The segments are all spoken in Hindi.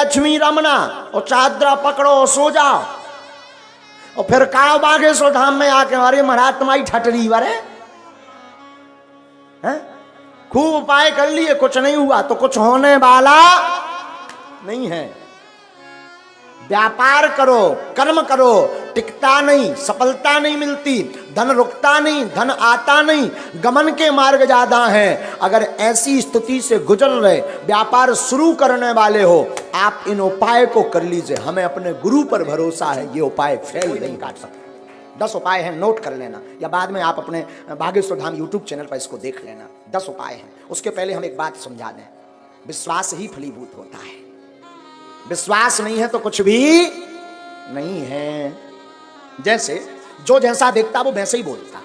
लक्ष्मी रमना और चादरा पकड़ो सो जाओ और फिर काव बागेश्वर धाम में आके अरे महाराज तुम्हारी ठटरी वरे हैं, खूब उपाय कर लिए कुछ नहीं हुआ तो कुछ होने वाला नहीं है। व्यापार करो, कर्म करो, टिकता नहीं, सफलता नहीं मिलती, धन रुकता नहीं, धन आता नहीं, गमन के मार्ग ज्यादा हैं। अगर ऐसी स्थिति से गुजर रहे, व्यापार शुरू करने वाले हो, आप इन उपाय को कर लीजिए। हमें अपने गुरु पर भरोसा है, ये उपाय फेल नहीं काट सकते। 10 उपाय हैं, नोट कर लेना, या बाद में आप अपने बागेश्वर धाम यूट्यूब चैनल पर इसको देख लेना। 10 उपाय हैं। उसके पहले हम एक बात समझा दें, विश्वास ही फलीभूत होता है। विश्वास नहीं है तो कुछ भी नहीं है। जैसे जो जैसा देखता वो वैसे ही बोलता,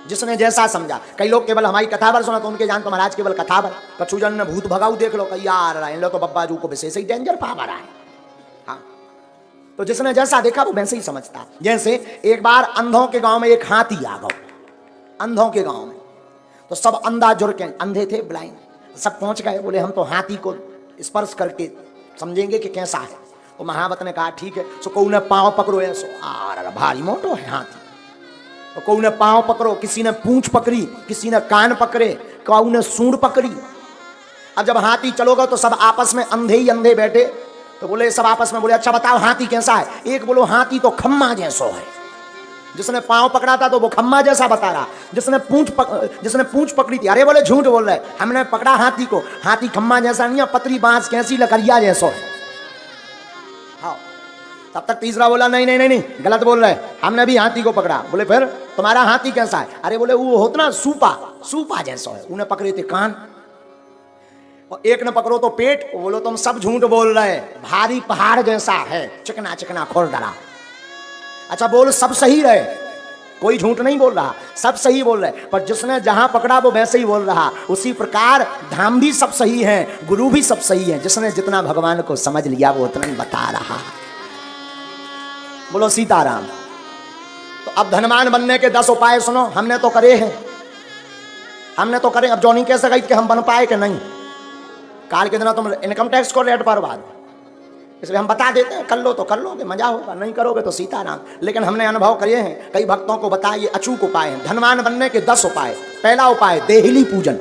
जिसने जैसा समझा। कई लोग केवल हमारी कथावर सुना तो उनके जान तो महाराज केवल कथावर, कछुजन ने भूत भगाऊ देख लो, कई यार इन लो तो बब्बा जू को विशेष ही डेंजर पावर है। हाँ, तो जिसने जैसा देखा वो वैसे ही समझता। जैसे एक बार अंधों के गांव में एक हाथी आ गया, अंधों के गांव में, तो सब अंधा जुड़ के, अंधे थे ब्लाइंड, सब पहुंच गए। बोले हम तो हाथी को स्पर्श करके समझेंगे कि कैसा है। तो महावत ने कहा ठीक है। सो को ने पांव पकड़ो, ऐसो भारी मोटो है हाथी। तो को ने पांव पकड़ो, किसी ने पूंछ पकड़ी, किसी ने कान पकड़े, कौ ने सूंड पकड़ी। अब जब हाथी चलोगा तो सब आपस में अंधे ही अंधे बैठे, तो बोले सब आपस में बोले अच्छा बताओ हाथी कैसा है। एक बोलो हाथी तो खम्मा जैसो है। जिसने पांव पकड़ा था तो वो खम्मा जैसा बता रहा, जिसने पूंछ पकड़ी थी, अरे बोले झूठ बोल रहे, हमने पकड़ा हाथी को, हाथी खम्मा जैसा नहीं है, पतरी बांस कैसी लकड़िया जैसो है। हाँ, तब तक तीसरा बोला नहीं नहीं नहीं नहीं गलत बोल रहे, हमने भी हाथी को पकड़ा। बोले फिर तुम्हारा हाथी कैसा है। अरे बोले वो होता ना सूपा जैसा है। उन्हें पकड़े थे कान, और एक ने पकड़ो तो पेट। बोलो तुम सब झूठ बोल रहे, भारी पहाड़ जैसा है, चिकना चिकना खोल डरा। अच्छा बोल सब सही रहे, कोई झूठ नहीं बोल रहा, सब सही बोल रहे, पर जिसने जहां पकड़ा वो वैसे ही बोल रहा। उसी प्रकार धाम भी सब सही है, गुरु भी सब सही है, जिसने जितना भगवान को समझ लिया वो उतना ही बता रहा। बोलो सीताराम। तो अब धनवान बनने के 10 उपाय सुनो, हमने तो करे हैं, हमने तो करे। अब जो नहीं कह सका कि हम बन पाए कि नहीं। काल के दिन तुम इनकम टैक्स को रेट पर बाद, इसलिए हम बता देते हैं, कर लो तो कर लोगे, मजा होगा, नहीं करोगे तो सीताराम। लेकिन हमने अनुभव करे हैं, कई भक्तों को बताया, ये अचूक उपाय हैं। धनवान बनने के 10 उपाय। पहला उपाय देहली पूजन।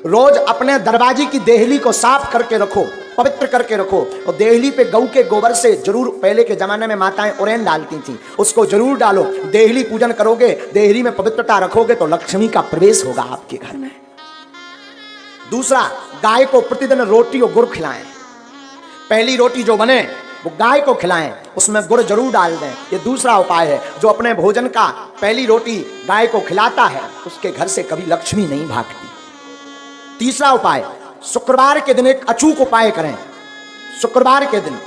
रोज अपने दरवाजे की देहली को साफ करके रखो, पवित्र करके रखो। और देहली पे गऊ के गोबर से जरूर, पहले के जमाने में माताएं उरेन डालती थी, उसको जरूर डालो। देहली पूजन करोगे, देहली में पवित्रता रखोगे तो लक्ष्मी का प्रवेश होगा आपके घर में। दूसरा, गाय को प्रतिदिन रोटी और गुड़ खिलाएं। पहली रोटी जो बने वो गाय को खिलाएं, उसमें गुड़ जरूर डाल दें। ये दूसरा उपाय है। जो अपने भोजन का पहली रोटी गाय को खिलाता है उसके घर से कभी लक्ष्मी नहीं भागती। तीसरा उपाय, शुक्रवार के दिन एक अचूक उपाय करें। शुक्रवार के दिन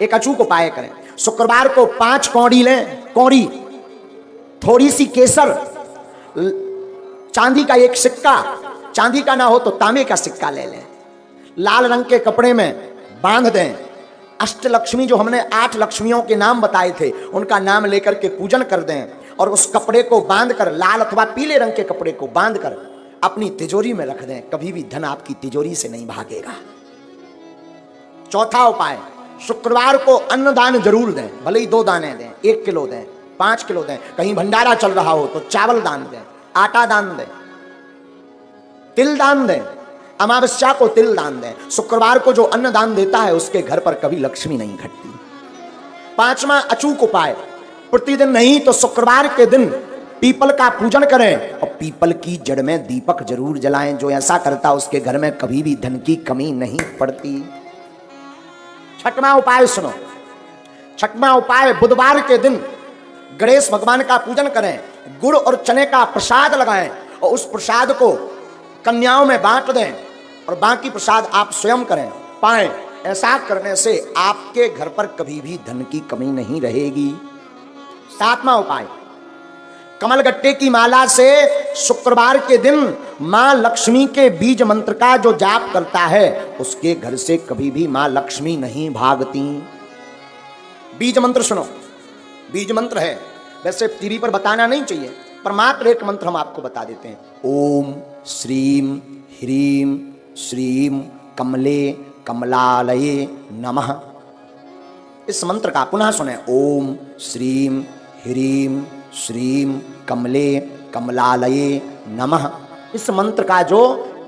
एक अचूक उपाय करें। शुक्रवार को 5 कौड़ी लें, कौड़ी, थोड़ी सी केसर, चांदी का एक सिक्का, चांदी का ना हो तो तांबे का सिक्का ले लें, लाल रंग के कपड़े में बांध दें। अष्टलक्ष्मी जो हमने 8 लक्ष्मियों के नाम बताए थे उनका नाम लेकर के पूजन कर दें, और उस कपड़े को बांधकर, लाल अथवा पीले रंग के कपड़े को बांधकर अपनी तिजोरी में रख दें। कभी भी धन आपकी तिजोरी से नहीं भागेगा। चौथा उपाय, शुक्रवार को अन्नदान जरूर दें, भले ही 2 दाने दें, 1 किलो दें, 5 किलो दें। कहीं भंडारा चल रहा हो तो चावल दान दें, आटा दान दें, तिल दान दें, अमावस्या को तिल दान दें। शुक्रवार को जो अन्न दान देता है उसके घर पर कभी लक्ष्मी नहीं घटती। 5वां अचूक उपाय, प्रतिदिन नहीं तो शुक्रवार के दिन पीपल का पूजन करें और पीपल की जड़ में दीपक जरूर जलाएं। जो ऐसा करता उसके घर में कभी भी धन की कमी नहीं पड़ती। 6वां उपाय सुनो। 6वां उपाय, बुधवार के दिन गणेश भगवान का पूजन करें, गुड़ और चने का प्रसाद लगाएं और उस प्रसाद को कन्याओं में बांट दें और बाकी प्रसाद आप स्वयं करें, पाएं। ऐसा करने से आपके घर पर कभी भी धन की कमी नहीं रहेगी। 7वां उपाय, कमलगट्टे की माला से शुक्रवार के दिन मां लक्ष्मी के बीज मंत्र का जो जाप करता है उसके घर से कभी भी मां लक्ष्मी नहीं भागती। बीज मंत्र सुनो, बीज मंत्र है, वैसे टीवी पर बताना नहीं चाहिए, पर मात्र एक मंत्र हम आपको बता देते हैं। ओम श्रीम ह्रीम श्रीम कमले कमलालये नमः। इस मंत्र का पुनः सुने। ओम श्रीम ह्रीम श्रीम कमले कमलालये नमः। इस मंत्र का जो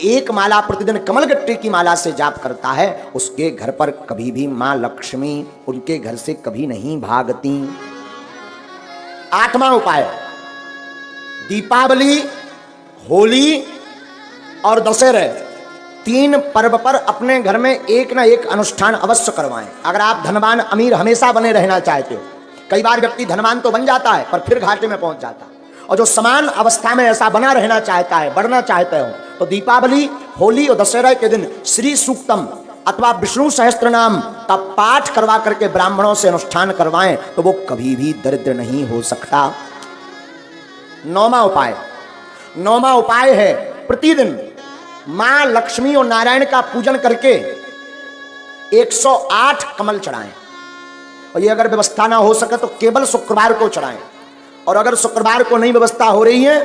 एक माला प्रतिदिन कमलगट्टे की माला से जाप करता है, उसके घर पर कभी भी मां लक्ष्मी उनके घर से कभी नहीं भागती। 8वां उपाय, दीपावली, होली और दशहरे 3 पर्व पर अपने घर में एक ना एक अनुष्ठान अवश्य करवाएं। अगर आप धनवान अमीर हमेशा बने रहना चाहते हो, कई बार व्यक्ति धनवान तो बन जाता है पर फिर घाटे में पहुंच जाता है, और जो समान अवस्था में ऐसा बना रहना चाहता है, बढ़ना चाहते हो, तो दीपावली, होली और दशहरा के दिन श्री सूक्तम अथवा विष्णु सहस्त्र नाम का पाठ करवा करके ब्राह्मणों से अनुष्ठान करवाएं, तो वो कभी भी दरिद्र नहीं हो सकता। 9वां उपाय है प्रतिदिन मां लक्ष्मी और नारायण का पूजन करके 108 कमल चढ़ाएं। और ये अगर व्यवस्था ना हो सके तो केवल शुक्रवार को चढ़ाएं, और अगर शुक्रवार को नहीं व्यवस्था हो रही है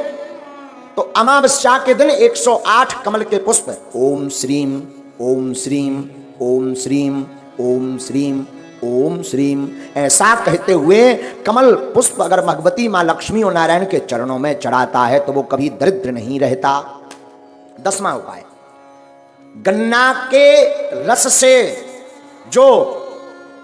तो अमावस्या के दिन 108 कमल के पुष्प ओम श्रीम ओम श्रीम ओम श्रीम ओम श्रीम ओम श्रीम ऐसा कहते हुए कमल पुष्प अगर भगवती मां लक्ष्मी और नारायण के चरणों में चढ़ाता है तो वो कभी दरिद्र नहीं रहता। 10वां उपाय, गन्ना के रस से जो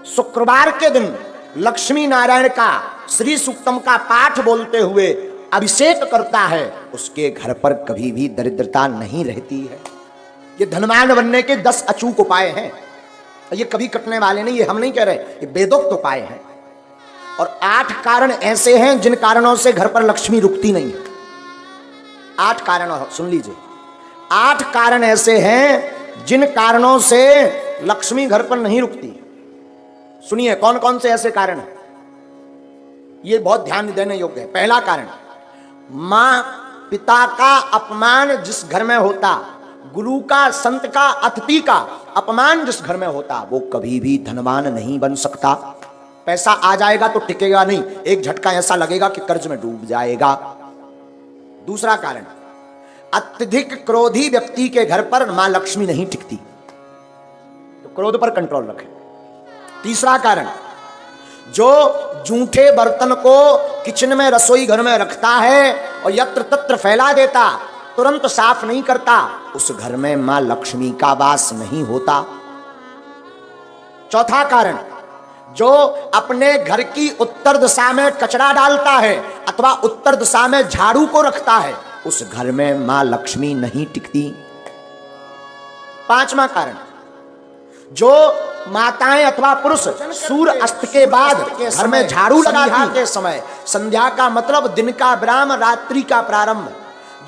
शुक्रवार के दिन लक्ष्मी नारायण का श्री सूक्तम का पाठ बोलते हुए अभिषेक करता है, उसके घर पर कभी भी दरिद्रता नहीं रहती है। ये धनवान बनने के 10 अचूक उपाय हैं, ये कभी कटने वाले नहीं, ये हम नहीं कह रहे, ये वेदोक्त उपाय हैं। और 8 कारण ऐसे हैं जिन कारणों से घर पर लक्ष्मी रुकती नहीं है। 8 कारण सुन लीजिए, 8 कारण ऐसे हैं जिन कारणों से लक्ष्मी घर पर नहीं रुकती। सुनिए कौन कौन से ऐसे कारण हैं, ये बहुत ध्यान देने योग्य है। पहला कारण, मां पिता का अपमान जिस घर में होता, गुरु का, संत का, अतिथि का अपमान जिस घर में होता, वो कभी भी धनवान नहीं बन सकता। पैसा आ जाएगा तो टिकेगा नहीं, एक झटका ऐसा लगेगा कि कर्ज में डूब जाएगा। दूसरा कारण, अत्यधिक क्रोधी व्यक्ति के घर पर मां लक्ष्मी नहीं टिकती, तो क्रोध पर कंट्रोल रखें। तीसरा कारण, जो जूठे बर्तन को किचन में, रसोई घर में रखता है और यत्र तत्र फैला देता, तुरंत साफ नहीं करता, उस घर में मां लक्ष्मी का वास नहीं होता। चौथा कारण, जो अपने घर की उत्तर दिशा में कचरा डालता है अथवा उत्तर दिशा में झाड़ू को रखता है, उस घर में मां लक्ष्मी नहीं टिकती। 5वां कारण, जो माताएं अथवा पुरुष सूर्य अस्त के बाद घर में झाड़ू लगाती के समय, संध्या का मतलब दिन का विराम, रात्रि का प्रारंभ,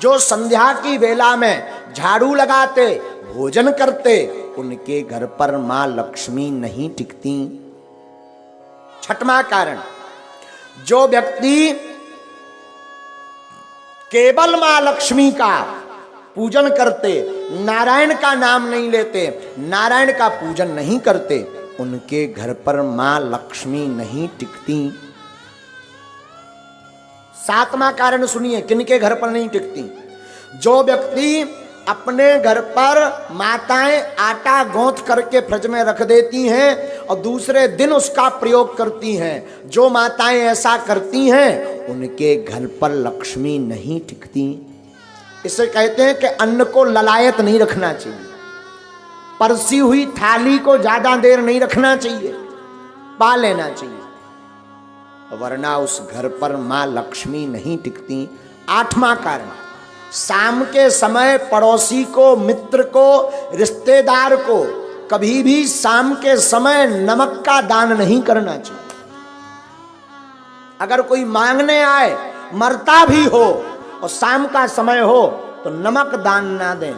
जो संध्या की वेला में झाड़ू लगाते, भोजन करते, उनके घर पर मां लक्ष्मी नहीं टिकती। 6वां कारण, जो व्यक्ति केवल मां लक्ष्मी का पूजन करते, नारायण का नाम नहीं लेते, नारायण का पूजन नहीं करते, उनके घर पर मां लक्ष्मी नहीं टिकती। 7वां कारण सुनिए, किनके घर पर नहीं टिकती, जो व्यक्ति अपने घर पर माताएं आटा गूंथ करके फ्रिज में रख देती हैं और दूसरे दिन उसका प्रयोग करती हैं, जो माताएं ऐसा करती हैं उनके घर पर लक्ष्मी नहीं टिकती। इसे कहते हैं कि अन्न को ललायत नहीं रखना चाहिए, परसी हुई थाली को ज्यादा देर नहीं रखना चाहिए, पा लेना चाहिए, वरना उस घर पर मां लक्ष्मी नहीं टिकती। 8वां कारण, शाम के समय पड़ोसी को, मित्र को, रिश्तेदार को कभी भी शाम के समय नमक का दान नहीं करना चाहिए। अगर कोई मांगने आए, मरता भी हो और शाम का समय हो तो नमक दान ना दें।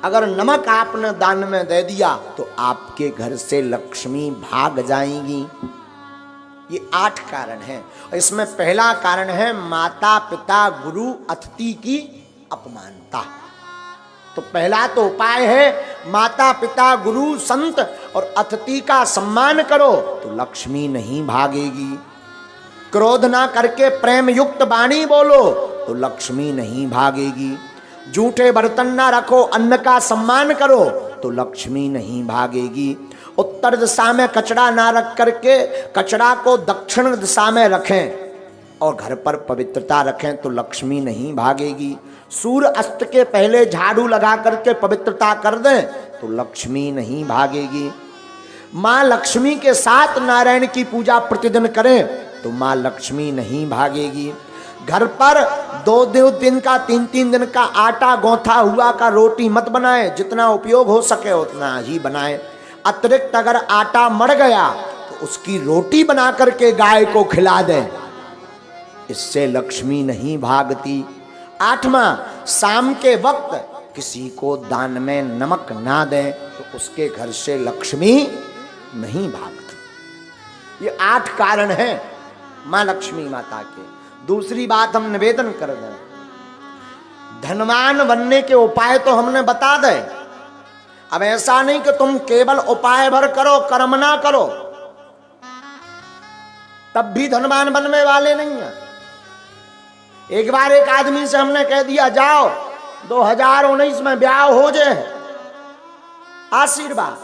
अगर नमक आपने दान में दे दिया तो आपके घर से लक्ष्मी भाग जाएंगी। ये 8 कारण हैं। इसमें पहला कारण है माता पिता गुरु अतिथि की अपमानता। तो पहला तो उपाय है माता पिता गुरु संत और अतिथि का सम्मान करो तो लक्ष्मी नहीं भागेगी। क्रोध ना करके प्रेम युक्त वाणी बोलो तो लक्ष्मी नहीं भागेगी। झूठे बर्तन ना रखो, अन्न का सम्मान करो तो लक्ष्मी नहीं भागेगी। उत्तर दिशा में कचरा ना रख करके कचरा को दक्षिण दिशा में रखें और घर पर पवित्रता रखें तो लक्ष्मी नहीं भागेगी। सूर्य अस्त के पहले झाड़ू लगा करके पवित्रता कर दें तो लक्ष्मी नहीं भागेगी। माँ लक्ष्मी के साथ नारायण की पूजा प्रतिदिन करें तो माँ लक्ष्मी नहीं भागेगी। घर पर 2-2 दिन का 3-3 दिन का आटा गौथा हुआ का रोटी मत बनाएं, जितना उपयोग हो सके उतना ही बनाएं। अतिरिक्त अगर आटा मर गया तो उसकी रोटी बना करके गाय को खिला दें, इससे लक्ष्मी नहीं भागती। 8वां, शाम के वक्त किसी को दान में नमक ना दें तो उसके घर से लक्ष्मी नहीं भागती। ये 8 कारण हैं मां लक्ष्मी माता के। दूसरी बात हम निवेदन कर दें, धनवान बनने के उपाय तो हमने बता दे। अब ऐसा नहीं कि तुम केवल उपाय भर करो, कर्म ना करो, तब भी धनवान बनने वाले नहीं है। एक बार एक आदमी से हमने कह दिया जाओ 2019 में ब्याह हो जाए, आशीर्वाद।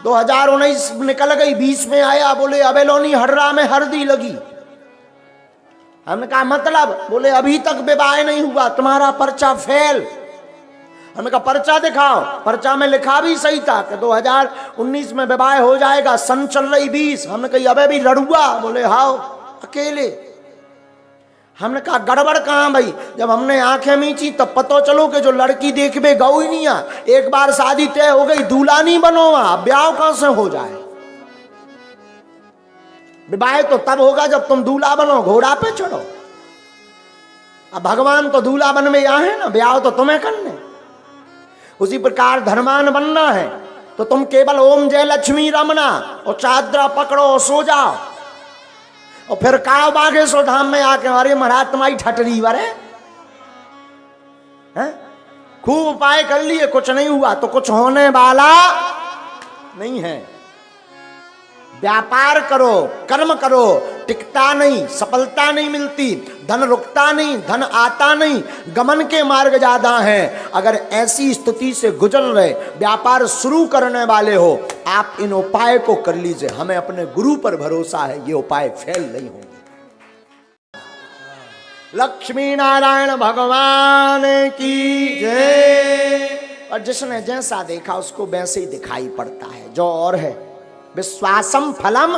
2019 निकल गई, 20 में आया, बोले अबेलोनी हर्रा में हल्दी लगी। हमने कहा मतलब? बोले अभी तक विवाह नहीं हुआ, तुम्हारा पर्चा फेल। हमने कहा पर्चा दिखाओ। पर्चा में लिखा भी सही था कि 2019 में विवाह हो जाएगा, सन चल रही 20। हमने कहा अबे भी लड़ुआ? बोले हाओ अकेले। हमने कहा गड़बड़ कहाँ भाई? जब हमने आंखें मीची तब पता चलो कि जो लड़की देखबे गौ ही नहीं आ। एक बार शादी तय हो गई, दूल्हा नहीं बनो, ब्याह कहां से हो जाए? विवाह तो तब होगा जब तुम दूल्हा बनो, घोड़ा पे चढ़ो। अब भगवान तो दूल्हा बन में यहाँ है ना, ब्याह तो तुम्हें करने। उसी प्रकार धनवान बनना है तो तुम केवल ओम जय लक्ष्मी रमना और चादरा पकड़ो और सो जाओ, और फिर काव बागेश्वर धाम में आके अरे महाराज तुम्हारी ठटरी वरे हैं, खूब उपाय कर लिए, कुछ नहीं हुआ तो कुछ होने वाला नहीं है। व्यापार करो, कर्म करो, टिकता नहीं, सफलता नहीं मिलती, धन रुकता नहीं, धन आता नहीं, गमन के मार्ग ज्यादा हैं। अगर ऐसी स्थिति से गुजर रहे, व्यापार शुरू करने वाले हो, आप इन उपाय को कर लीजिए। हमें अपने गुरु पर भरोसा है, ये उपाय फेल नहीं होंगे। लक्ष्मी नारायण भगवान की जय। और जिसने जैसा देखा उसको वैसे ही दिखाई पड़ता है। जो और है विश्वासम फलम